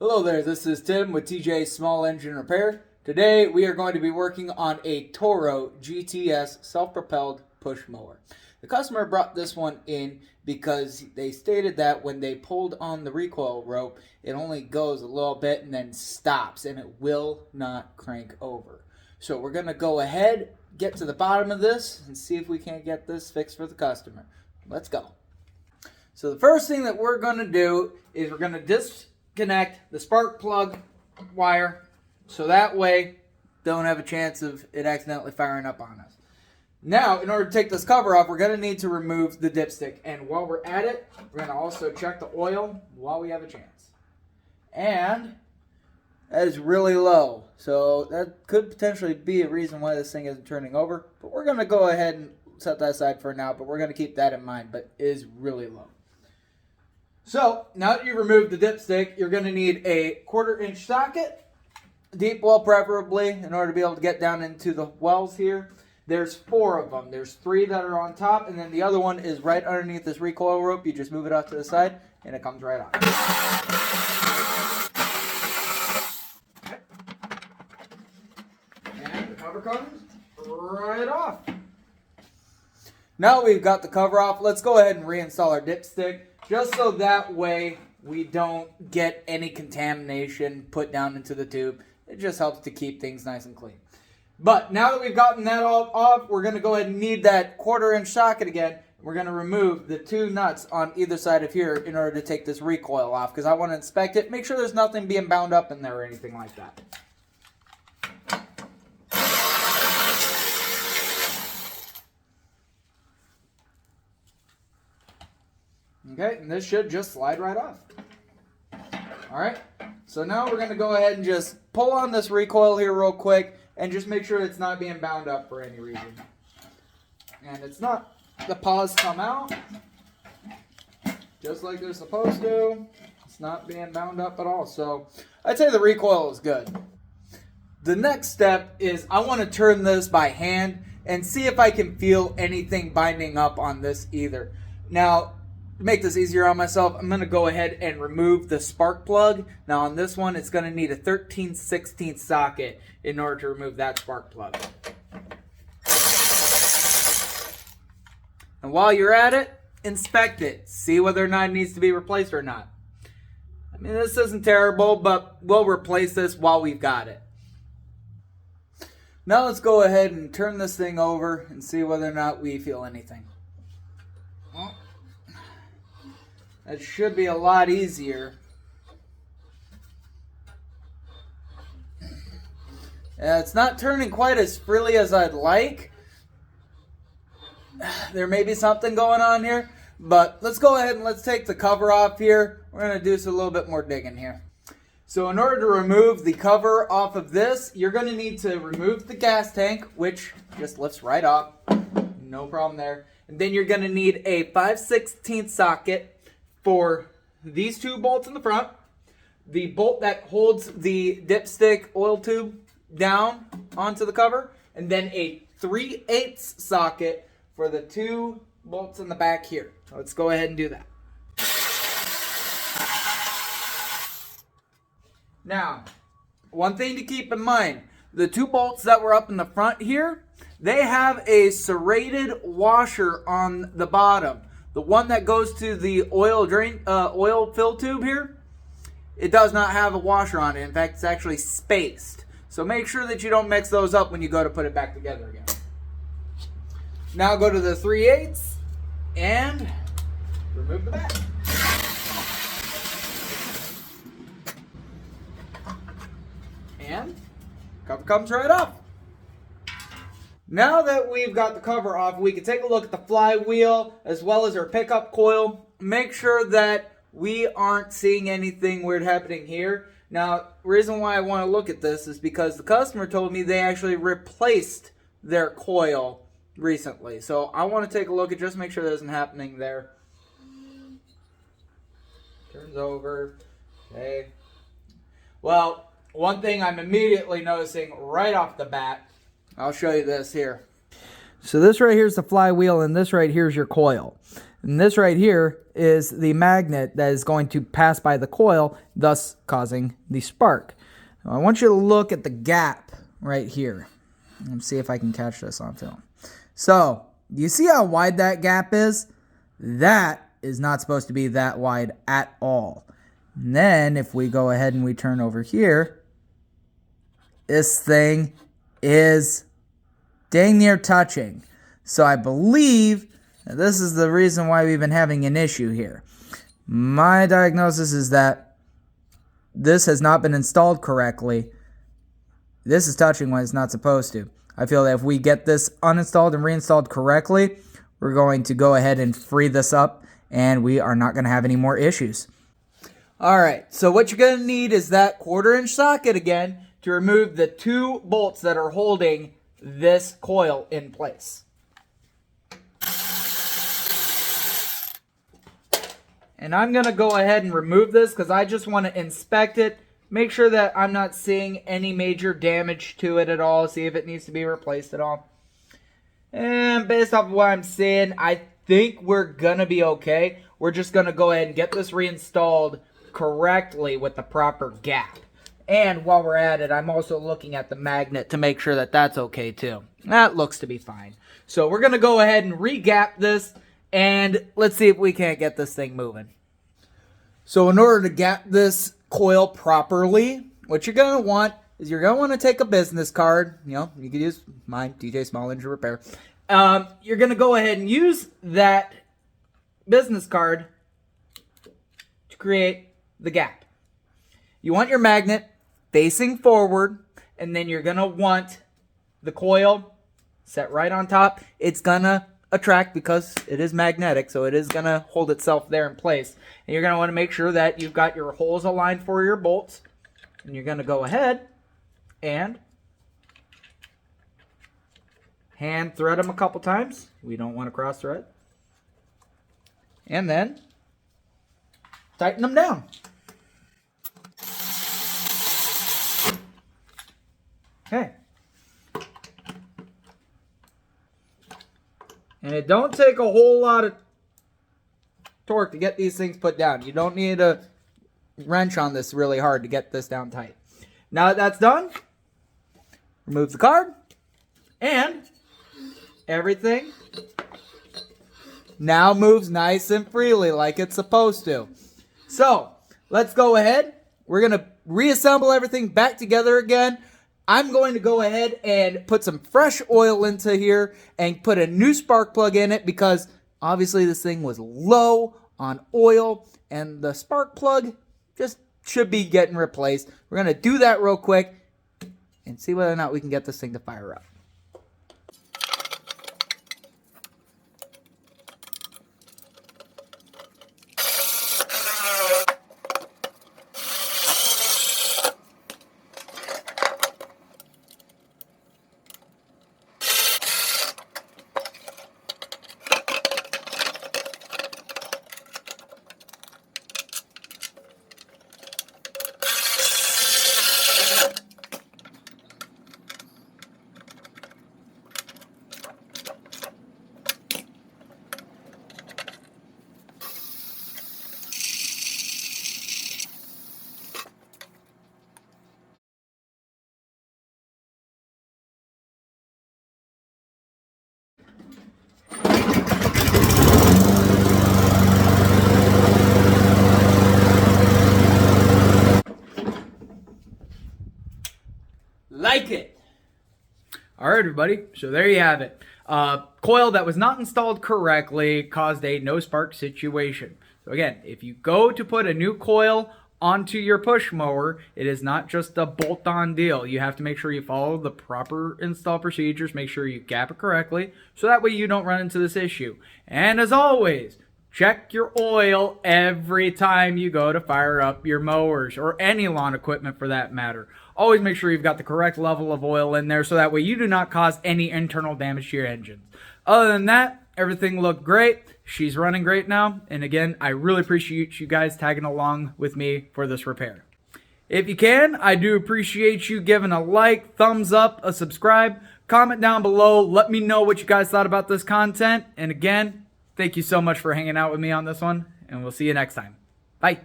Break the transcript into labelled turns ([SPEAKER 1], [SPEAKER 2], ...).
[SPEAKER 1] Hello there, this is Tim with TJ Small Engine Repair. Today we are going to be working on a Toro GTS self-propelled push mower. The customer brought this one in because they stated that when they pulled on the recoil rope, it only goes a little bit and then stops and it will not crank over. So we're going to go ahead, get to the bottom of this and see if we can't get this fixed for the customer. Let's go. So the first thing that we're going to do is we're going to disconnect the spark plug wire so that way don't have a chance of it accidentally firing up on us. Now, in order to take this cover off, we're going to need to remove the dipstick. And while we're at it, we're going to also check the oil while we have a chance. And that is really low. So that could potentially be a reason why this thing isn't turning over. But we're going to go ahead and set that aside for now. But we're going to keep that in mind. But it is really low. So now that you remove the dipstick, you're going to need a 1/4 inch socket. Deep well preferably in order to be able to get down into the wells here. There's 4 of them. There's 3 that are on top, and then the other one is right underneath this recoil rope. You just move it off to the side, and it comes right off. Okay. And the cover comes right off. Now we've got the cover off, let's go ahead and reinstall our dipstick, just so that way we don't get any contamination put down into the tube. It just helps to keep things nice and clean. But now that we've gotten that all off, we're going to go ahead and need that 1/4 inch socket again. We're going to remove the 2 nuts on either side of here in order to take this recoil off, because I want to inspect it, make sure there's nothing being bound up in there or anything like that. Okay, and this should just slide right off. Alright, so now we're going to go ahead and just pull on this recoil here real quick and just make sure it's not being bound up for any reason. And it's not. The paws come out just like they're supposed to. It's not being bound up at all. So I'd say the recoil is good. The next step is I want to turn this by hand and see if I can feel anything binding up on this either. Now, to make this easier on myself, I'm going to go ahead and remove the spark plug. Now on this one, it's going to need a 13/16 socket in order to remove that spark plug. And while you're at it, inspect it. See whether or not it needs to be replaced or not. I mean, this isn't terrible, but we'll replace this while we've got it. Now let's go ahead and turn this thing over and see whether or not we feel anything. Well, that should be a lot easier. It's not turning quite as freely as I'd like. There may be something going on here, but let's go ahead and let's take the cover off here. We're going to do a little bit more digging here. So in order to remove the cover off of this, you're going to need to remove the gas tank, which just lifts right off. No problem there. And then you're going to need a 5/16 socket for these 2 bolts in the front, the bolt that holds the dipstick oil tube down onto the cover, and then a 3/8 socket for the 2 bolts in the back here. Let's go ahead and do that. Now, one thing to keep in mind, the 2 bolts that were up in the front here, they have a serrated washer on the bottom. The one that goes to the oil fill tube here, it does not have a washer on it. In fact, it's actually spaced. So make sure that you don't mix those up when you go to put it back together again. Now go to the 3/8 and remove the back. And cover comes right off. Now that we've got the cover off, we can take a look at the flywheel as well as our pickup coil. Make sure that we aren't seeing anything weird happening here. Now, the reason why I want to look at this is because the customer told me they actually replaced their coil recently. So I want to take a look at just make sure there's nothing happening there. Turns over. Okay. Well, one thing I'm immediately noticing right off the bat, I'll show you this here. So this right here is the flywheel and this right here is your coil. And this right here is the magnet that is going to pass by the coil, thus causing the spark. Now, I want you to look at the gap right here. Let's see if I can catch this on film. So, you see how wide that gap is? That is not supposed to be that wide at all. And then, if we go ahead and we turn over here, this thing is dang near touching. So I believe this is the reason why we've been having an issue here. My diagnosis is that this has not been installed correctly. This is touching when it's not supposed to. I feel that if we get this uninstalled and reinstalled correctly, we're going to go ahead and free this up and we are not going to have any more issues. Alright, so what you're going to need is that 1/4-inch socket again to remove the 2 bolts that are holding this coil in place. And I'm going to go ahead and remove this because I just want to inspect it, make sure that I'm not seeing any major damage to it at all, see if it needs to be replaced at all. And based off of what I'm seeing, I think we're going to be okay. We're just going to go ahead and get this reinstalled correctly with the proper gap. And while we're at it, I'm also looking at the magnet to make sure that that's okay too. That looks to be fine. So we're going to go ahead and re-gap this. And let's see if we can't get this thing moving. So in order to gap this coil properly, what you're going to want is you're going to want to take a business card. You know, you can use mine, DJ Small Engine Repair. You're going to go ahead and use that business card to create the gap. You want your magnet facing forward, and then you're going to want the coil set right on top. It's going to attract because it is magnetic, so it is going to hold itself there in place. And you're going to want to make sure that you've got your holes aligned for your bolts. And you're going to go ahead and hand thread them a couple times. We don't want to cross thread. And then tighten them down. Okay. And it don't take a whole lot of torque to get these things put down. You don't need a wrench on this really hard to get this down tight. Now that that's done, remove the card, and everything now moves nice and freely like it's supposed to. So, let's go ahead. We're going to reassemble everything back together again. I'm going to go ahead and put some fresh oil into here and put a new spark plug in it because obviously this thing was low on oil and the spark plug just should be getting replaced. We're going to do that real quick and see whether or not we can get this thing to fire up. Like it. All right, everybody. So there you have it. Coil that was not installed correctly caused a no spark situation. So again, if you go to put a new coil onto your push mower, it is not just a bolt-on deal. You have to make sure you follow the proper install procedures, make sure you gap it correctly, so that way you don't run into this issue. And as always, check your oil every time you go to fire up your mowers or any lawn equipment for that matter. Always make sure you've got the correct level of oil in there so that way you do not cause any internal damage to your engines. Other than that, everything looked great. She's running great now. And again, I really appreciate you guys tagging along with me for this repair. If you can, I do appreciate you giving a like, thumbs up, a subscribe, comment down below. Let me know what you guys thought about this content. And again, thank you so much for hanging out with me on this one, and we'll see you next time. Bye.